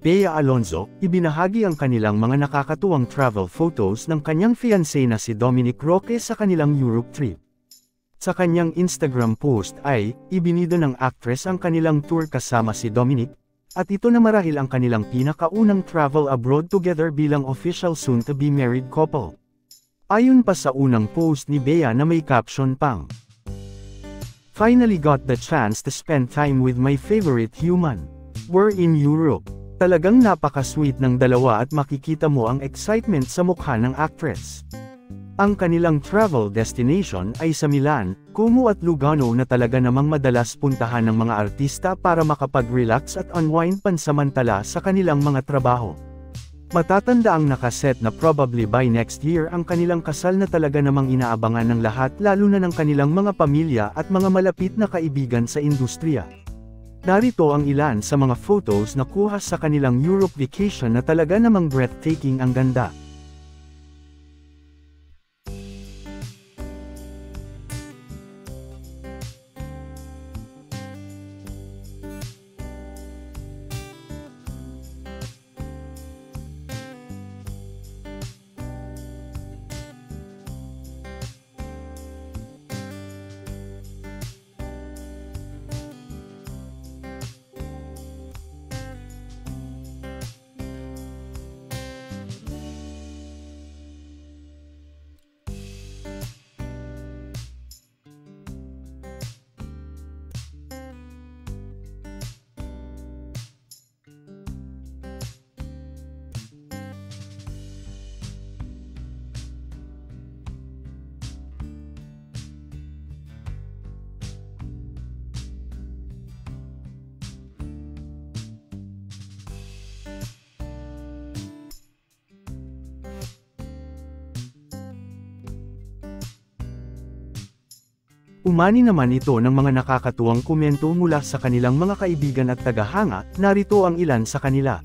Bea Alonzo, ibinahagi ang kanilang mga nakakatuwang travel photos ng kanyang fiancé na si Dominic Roque sa kanilang Europe trip. Sa kanyang Instagram post ay, ibinido ng actress ang kanilang tour kasama si Dominic, at ito na marahil ang kanilang pinakaunang travel abroad together bilang official soon-to-be married couple. Ayon pa sa unang post ni Bea na may caption pang, "Finally got the chance to spend time with my favorite human. We're in Europe." Talagang napaka-sweet ng dalawa at makikita mo ang excitement sa mukha ng actress. Ang kanilang travel destination ay sa Milan, Como at Lugano na talaga namang madalas puntahan ng mga artista para makapag-relax at unwind pansamantala sa kanilang mga trabaho. Matatanda ang nakaset na probably by next year ang kanilang kasal na talaga namang inaabangan ng lahat lalo na ng kanilang mga pamilya at mga malapit na kaibigan sa industriya. Narito ang ilan sa mga photos na kuha sa kanilang Europe vacation na talaga namang breathtaking ang ganda. Umani naman ito ng mga nakakatuwang komento mula sa kanilang mga kaibigan at tagahanga, narito ang ilan sa kanila.